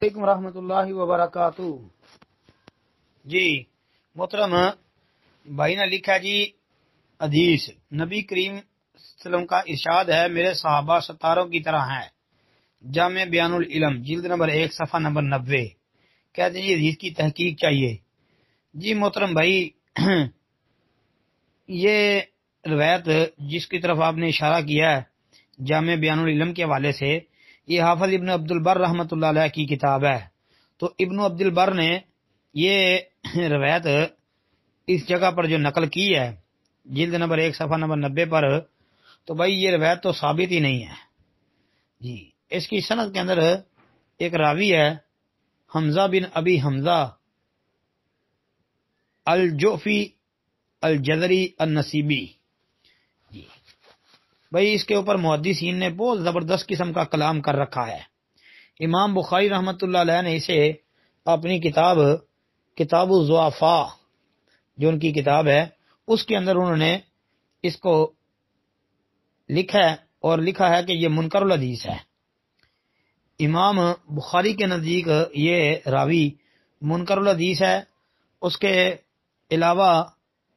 علیکم ورحمۃ اللہ وبرکاتہ۔ جی محترم بھائی نے لکھا جی حدیث نبی کریم صلی اللہ علیہ وسلم کا ارشاد ہے، میرے صحابہ ستاروں کی طرح ہیں۔ جامع بیان العلم جلد نمبر 1 صفحہ نمبر 90۔ کہتے ہیں یہ حدیث کی تحقیق چاہیے۔ جی محترم بھائی، یہ روایت جس کی طرف آپ نے اشارہ کیا ہے جامع بیان العلم کے حوالے سے، یہ حافظ ابن عبد البر رحمۃ اللہ علیہ کی کتاب ہے۔ تو ابن عبد البر نے یہ روایت اس جگہ پر جو نقل کی ہے جلد نمبر 1 صفحہ نمبر 90 پر، تو بھائی یہ روایت تو ثابت ہی نہیں ہے جی۔ اس کی سند کے اندر ایک راوی ہے حمزہ بن ابی حمزہ الجوفی الجزری النصیبی جی۔ بھائی اس کے اوپر محدثین نے بہت زبردست قسم کا کلام کر رکھا ہے۔ امام بخاری رحمۃ اللہ علیہ نے اسے اپنی کتاب الضعفاء جو ان کی کتاب ہے اس کے اندر انہوں نے اس کو لکھا ہے، اور لکھا ہے کہ یہ منکر الحدیث ہے۔ امام بخاری کے نزدیک یہ راوی منکر الحدیث ہے۔ اس کے علاوہ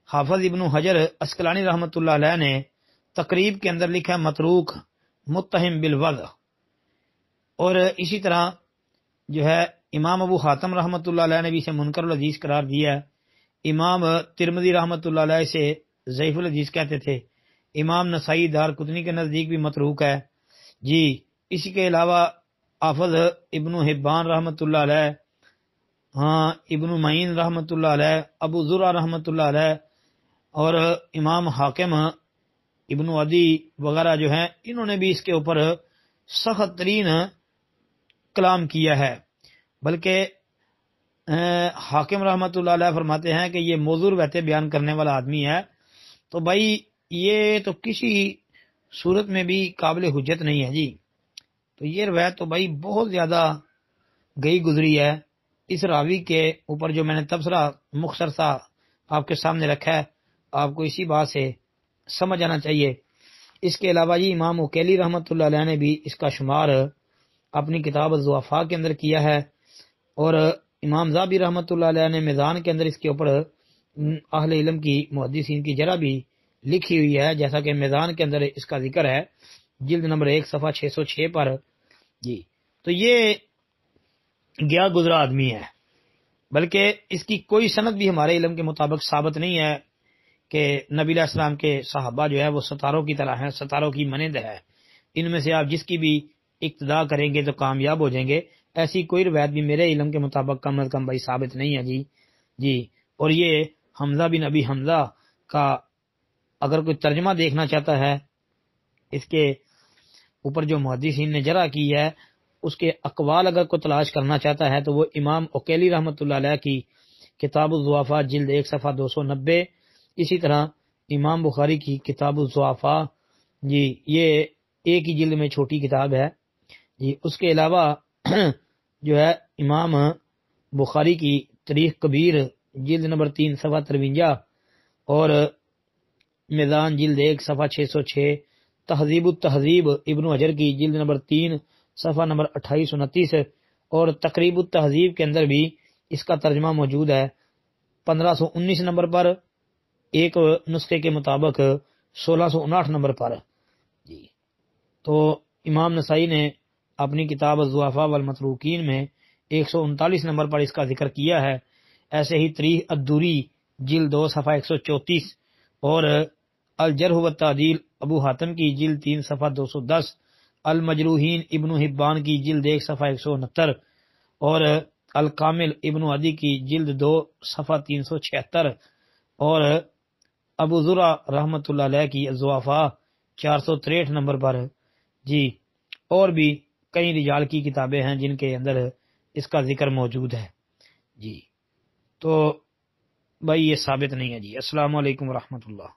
حافظ ابن حجر عسقلانی رحمۃ اللہ علیہ نے تقریب کے اندر لکھا ہے متروک متہم بالوضع، اور اسی طرح جو ہے امام ابو حاتم رحمۃ اللہ علیہ نے بھی اسے منکر الحدیث قرار دیا ہے۔ امام ترمذی رحمۃ اللہ علیہ سے ضعیف الحدیث کہتے تھے۔ امام نسائی دارقطنی کے نزدیک بھی متروک ہے جی۔ اسی کے علاوہ حافظ ابن حبان رحمۃ اللہ علیہ، ابن معین رحمۃ اللہ علیہ، ابو زرع رحمۃ اللہ علیہ، اور امام حاکم ابن عدی وغیرہ جو ہیں، انہوں نے بھی اس کے اوپر سخت ترین کلام کیا ہے۔ بلکہ حاکم رحمۃ اللہ علیہ فرماتے ہیں کہ یہ موضوع روایتیں بیان کرنے والا آدمی ہے، تو بھائی یہ تو کسی صورت میں بھی قابل حجت نہیں ہے جی۔ تو یہ روایت تو بھائی بہت زیادہ گئی گزری ہے۔ اس راوی کے اوپر جو میں نے تبصرہ مختصر سا آپ کے سامنے رکھا ہے، آپ کو اسی بات سے سمجھ آنا چاہیے۔ اس کے علاوہ جی امام اکیلی رحمۃ اللہ علیہ نے بھی اس کا شمار اپنی کتاب الضعفاء کے اندر کیا ہے، اور امام ذابی رحمۃ اللہ علیہ نے میزان کے اندر اس کے اوپر اہل علم کی محدثین کی جرح بھی لکھی ہوئی ہے، جیسا کہ میزان کے اندر اس کا ذکر ہے جلد نمبر 1 صفحہ 606 پر جی۔ تو یہ گیا گزرا آدمی ہے، بلکہ اس کی کوئی سند بھی ہمارے علم کے مطابق ثابت نہیں ہے کہ نبی علیہ السلام کے صحابہ جو ہے وہ ستاروں کی طرح ہیں، ستاروں کی مانند ہے، ان میں سے آپ جس کی بھی اقتداء کریں گے تو کامیاب ہو جائیں گے۔ ایسی کوئی روایت بھی میرے علم کے مطابق کم از کم بھائی ثابت نہیں ہے جی۔ اور یہ حمزہ بن ابی حمزہ کا اگر کوئی ترجمہ دیکھنا چاہتا ہے، اس کے اوپر جو محدثین نے جرح کی ہے اس کے اقوال اگر کوئی تلاش کرنا چاہتا ہے تو وہ امام اکیلی رحمۃ اللہ علیہ کی کتاب الضعفاء جلد 1 صفحہ 290، اسی طرح امام بخاری کی کتاب الضعفاء جی، یہ ایک ہی جلد میں چھوٹی کتاب ہے جی۔ اس کے علاوہ جو ہے امام بخاری کی تاریخ کبیر جلد نمبر 3 صفحہ 53، اور میزان جلد 1 صفحہ 606، تہذیب التہذیب ابن حجر کی جلد نمبر 3 صفحہ نمبر 2829، اور تقریب التہذیب کے اندر بھی اس کا ترجمہ موجود ہے 1519 نمبر پر، ایک نسخے کے مطابق 1659 نمبر پر جی۔ تو امام نسائی نے اپنی کتاب الضعفاء والمتروکین میں 139 نمبر پر اس کا ذکر کیا ہے۔ ایسے ہی تاریخ الدوری جلد 2 صفحہ 134، اور الجرح والتعدیل ابو حاتم کی جلد 3 صفحہ 210، المجروحین ابن حبان کی جلد 1 صفحہ 169، اور الکامل ابن عدی کی جلد 2 صفحہ 376، اور ابو زرع رحمۃ اللہ علیہ کی الضعفاء 463 نمبر پر جی۔ اور بھی کئی رجال کی کتابیں ہیں جن کے اندر اس کا ذکر موجود ہے جی۔ تو بھائی یہ ثابت نہیں ہے جی۔ السلام علیکم ورحمۃ اللہ۔